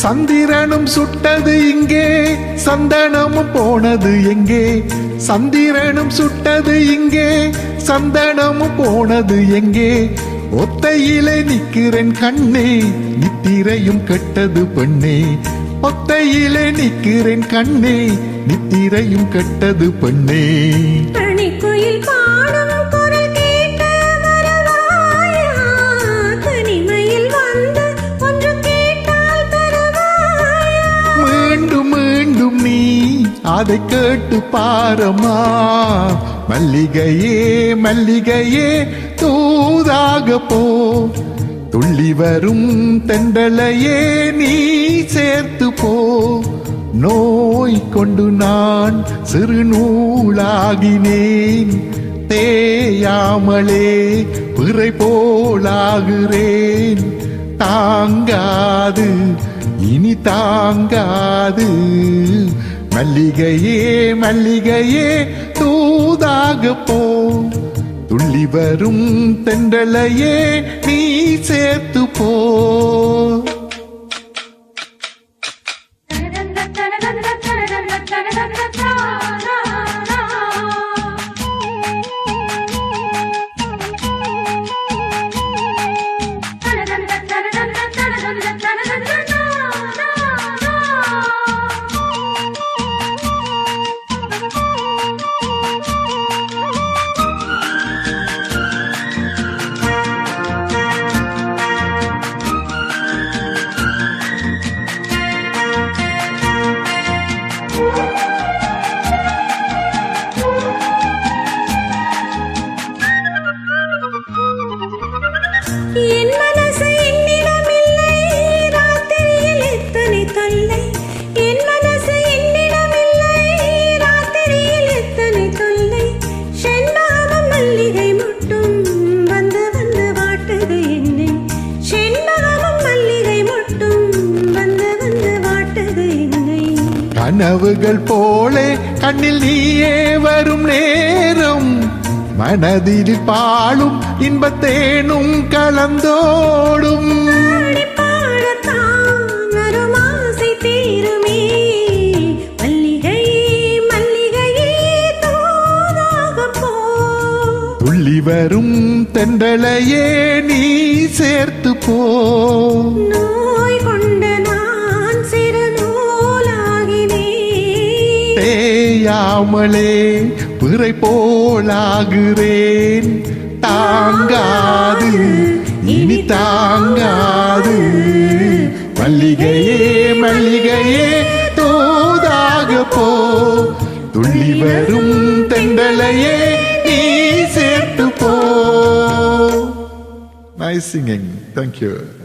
சந்திரனும் சுட்டது இங்கே சந்தனமும் போனது எங்கே சந்திரனும் சுட்டது இங்கே சந்தனமும் போனது எங்கே ஒத்தையிலே நிக்கிறேன் கண்ணே நித்திரையும் கெட்டது பெண்ணே ஒத்தையிலே நிக்கிறேன் கண்ணே நித்திரையும் கெட்டது பெண்ணே அதை கேட்டு பாரமா மல்லிகையே மல்லிகையே தூதாக போ துள்ளி வரும் தெண்டலையே நீ சேர்த்து போ நோய் கொண்டு நான் சிறு நூலாகினேன் தேயாமலே பிறை போலாகிறேன் தாங்காது இனி தாங்காது மல்லிகையே மல்லிகையே தூதாக போ துள்ளி வரும் தெண்டலையே நீ சேர்த்து போ என் மனசு என்னிடமில்லை ராத்திரியில் எத்தனை தொல்லை என் மனசு என்னிடமில்லை ராத்திரியில் எத்தனை தொல்லை செண்பகம் மல்லிகை மட்டும் வந்து வந்து வாட்டுது என்னை செண்பகம் மல்லிகை மட்டும் வந்து வந்து வாட்டுது என்னை கனவுகள் போலே கண்ணில் நீயே வரும் நேரம் மனதில் பாழும் இன்பத்தேனும் கலந்தோடும் துள்ளி வரும் தெண்டலையே நீ சேர்த்து போ நோய் கொண்ட நான் சிறு நூலாகினேன் தேயாமலே பிறை போலாகிறேன் தாங்காது இனி தாங்காது மல்லிகையே மல்லிகையே தூதாக போ துள்ளி வரும் தெண்டலையே நீ சேர்த்து போ. Nice singing. Thank you.